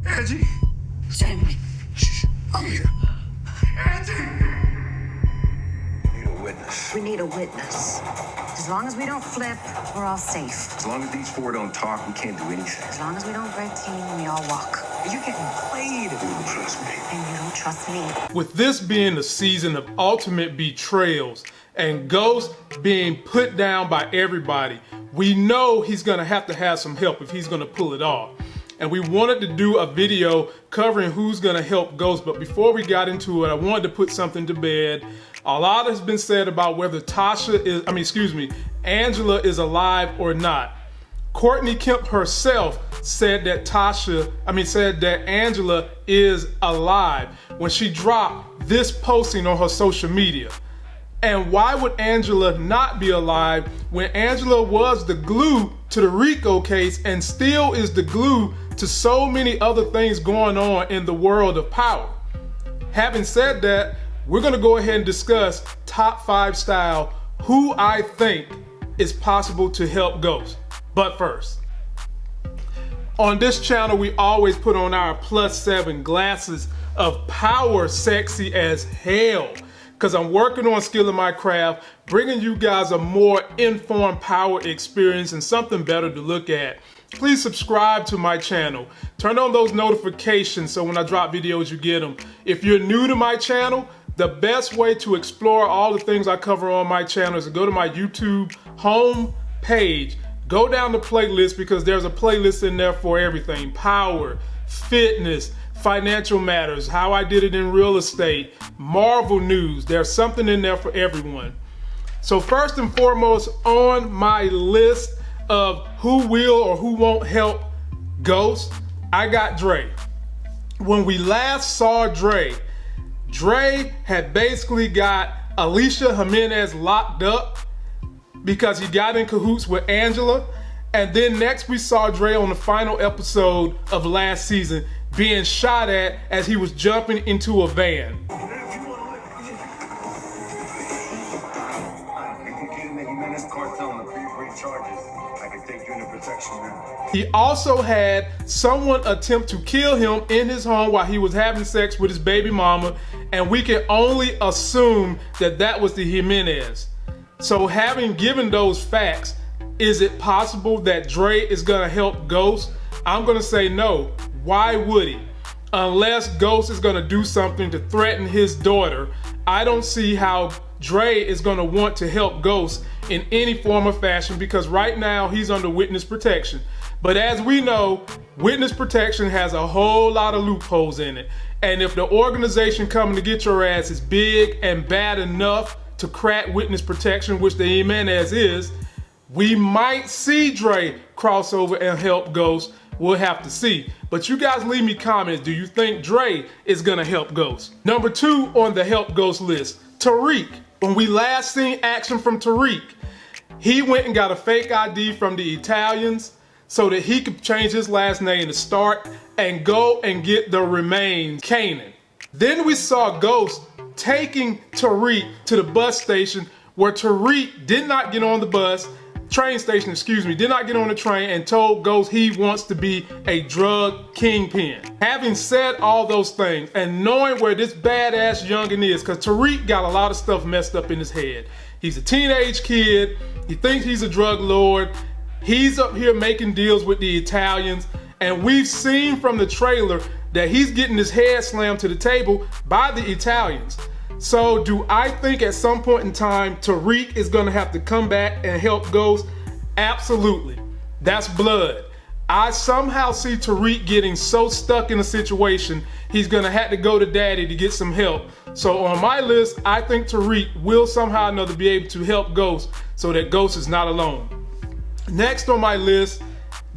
Angie? Jamie. Shh. Come here. Angie! We need a witness. We need a witness. As long as we don't flip, we're all safe. As long as these four don't talk, we can't do anything. As long as we don't break team, we all walk. You're getting played. You don't trust me. And you don't trust me. With this being the season of ultimate betrayals and Ghost being put down by everybody, we know he's gonna have to have some help if he's gonna pull it off. And we wanted to do a video covering who's gonna help Ghost, but before we got into it, I wanted to put something to bed. A lot has been said about whether Angela is alive or not. Courtney Kemp herself said that Angela is alive when she dropped this posting on her social media. And why would Angela not be alive when Angela was the glue to the RICO case and still is the glue to so many other things going on in the world of power? Having said that, we're gonna go ahead and discuss top 5 style who I think is possible to help Ghost. But first, on this channel, we always put on our +7 glasses of power, sexy as hell. Because I'm working on skilling my craft, bringing you guys a more informed power experience and something better to look at. Please subscribe to my channel. Turn on those notifications so when I drop videos, you get them. If you're new to my channel, the best way to explore all the things I cover on my channel is to go to my YouTube home page. Go down the playlist because there's a playlist in there for everything. Power, fitness, financial matters, how I did it in real estate, Marvel news. There's something in there for everyone. So first and foremost on my list of who will or who won't help Ghost, I got Dre. When we last saw Dre had basically got Alicia Jimenez locked up because he got in cahoots with Angela. And then next we saw Dre on the final episode of last season being shot at as he was jumping into a van. He also had someone attempt to kill him in his home while he was having sex with his baby mama, and we can only assume that that was the Jimenez. So having given those facts, is it possible that Dre is gonna help Ghost? I'm gonna say no. Why would he? Unless Ghost is gonna do something to threaten his daughter, I don't see how Dre is gonna want to help Ghost in any form or fashion because right now he's under witness protection. But as we know, witness protection has a whole lot of loopholes in it. And if the organization coming to get your ass is big and bad enough to crack witness protection, which the Jimenez is, we might see Dre cross over and help Ghost. We'll have to see. But you guys leave me comments. Do you think Dre is gonna help Ghost? Number 2 on the help Ghost list, Tariq. When we last seen action from Tariq, he went and got a fake ID from the Italians so that he could change his last name to Stark and go and get the remains, Kanan. Then we saw Ghost taking Tariq to the bus station where Tariq did not get on the train station, did not get on the train and told Ghost he wants to be a drug kingpin. Having said all those things and knowing where this badass youngin is, because Tariq got a lot of stuff messed up in his head. He's a teenage kid, he thinks he's a drug lord, he's up here making deals with the Italians, and we've seen from the trailer that he's getting his head slammed to the table by the Italians. So do I think at some point in time Tariq is gonna have to come back and help Ghost? Absolutely. That's blood. I somehow see Tariq getting so stuck in a situation, he's gonna have to go to daddy to get some help. So on my list, I think Tariq will somehow or another be able to help Ghost so that Ghost is not alone. Next on my list,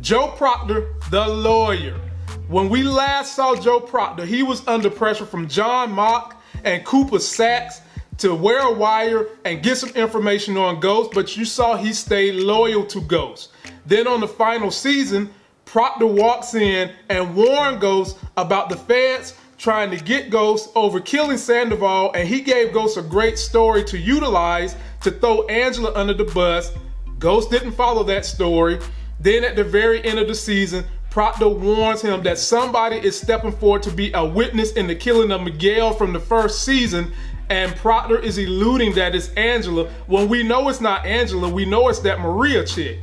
Joe Proctor, the lawyer. When we last saw Joe Proctor, he was under pressure from John Mock and Cooper Sachs to wear a wire and get some information on Ghost, but you saw he stayed loyal to Ghost. Then on the final season, Proctor walks in and warned Ghost about the feds trying to get Ghost over killing Sandoval, and he gave Ghost a great story to utilize to throw Angela under the bus. Ghost didn't follow that story. Then at the very end of the season, Proctor warns him that somebody is stepping forward to be a witness in the killing of Miguel from the first season, and Proctor is eluding that it's Angela. When we know it's not Angela, we know it's that Maria chick.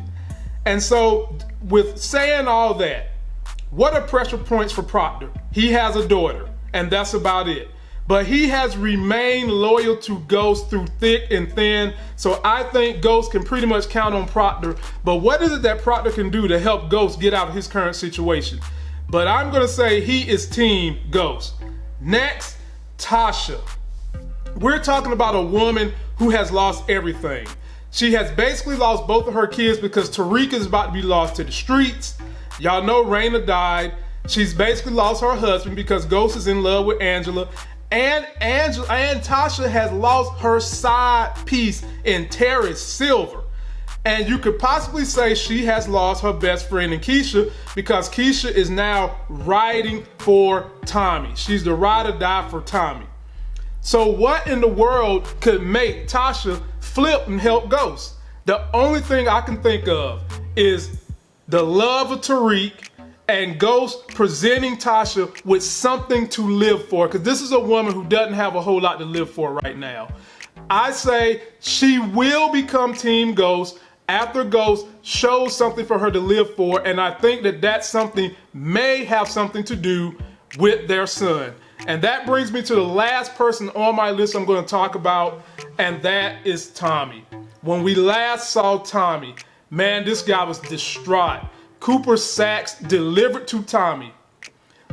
And so, with saying all that, what are pressure points for Proctor? He has a daughter, and that's about it. But he has remained loyal to Ghost through thick and thin, so I think Ghost can pretty much count on Proctor. But what is it that Proctor can do to help Ghost get out of his current situation? But I'm gonna say he is Team Ghost. Next, Tasha. We're talking about a woman who has lost everything. She has basically lost both of her kids because Tariq is about to be lost to the streets. Y'all know Raina died. She's basically lost her husband because Ghost is in love with Angela. And Tasha has lost her side piece in Terrence Silver. And you could possibly say she has lost her best friend in Keisha, because Keisha is now riding for Tommy. She's the ride or die for Tommy. So what in the world could make Tasha flip and help Ghost? The only thing I can think of is the love of Tariq and Ghost presenting Tasha with something to live for, because this is a woman who doesn't have a whole lot to live for right now. I say she will become Team Ghost after Ghost shows something for her to live for, and I think that that something may have something to do with their son. And that brings me to the last person on my list I'm going to talk about, and that is Tommy. When we last saw Tommy, man, this guy was distraught. Cooper Saxe delivered to Tommy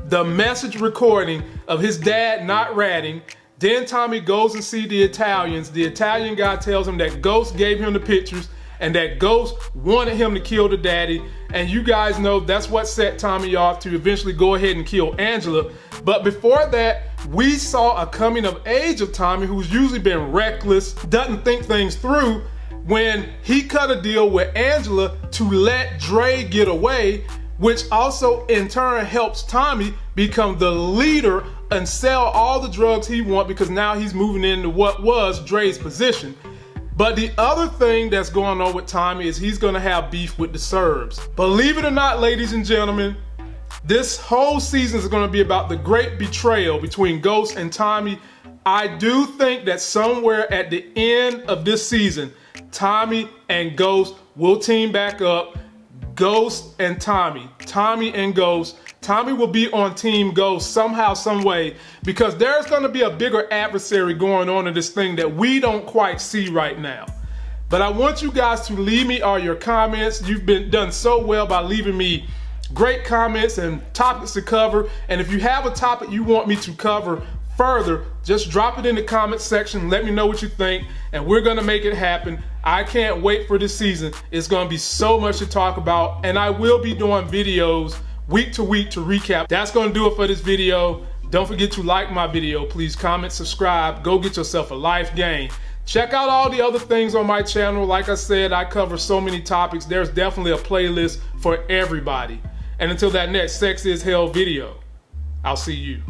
the message recording of his dad not ratting. Then Tommy goes and sees the Italians. The Italian guy tells him that Ghost gave him the pictures and that Ghost wanted him to kill the daddy. And you guys know that's what set Tommy off to eventually go ahead and kill Angela. But before that, we saw a coming of age of Tommy, who's usually been reckless, doesn't think things through, when he cut a deal with Angela to let Dre get away, which also in turn helps Tommy become the leader and sell all the drugs he wants, because now he's moving into what was Dre's position. But the other thing that's going on with Tommy is he's gonna have beef with the Serbs. Believe it or not, ladies and gentlemen, this whole season is gonna be about the great betrayal between Ghost and Tommy. I do think that somewhere at the end of this season, Tommy and Ghost will team back up. Ghost and Tommy and Ghost. Tommy will be on Team Ghost somehow, some way, because there's going to be a bigger adversary going on in this thing that we don't quite see right now. But I want you guys to leave me all your comments. You've been done so well by leaving me great comments and topics to cover. And if you have a topic you want me to cover further, just drop it in the comment section. Let me know what you think, and we're gonna make it happen. I can't wait for this season. It's gonna be so much to talk about, and I will be doing videos week to week to recap. That's gonna do it for this video. Don't forget to like my video. Please comment, subscribe, go get yourself a life game. Check out all the other things on my channel. Like I said, I cover so many topics. There's definitely a playlist for everybody. And until that next Sex is Hell video, I'll see you.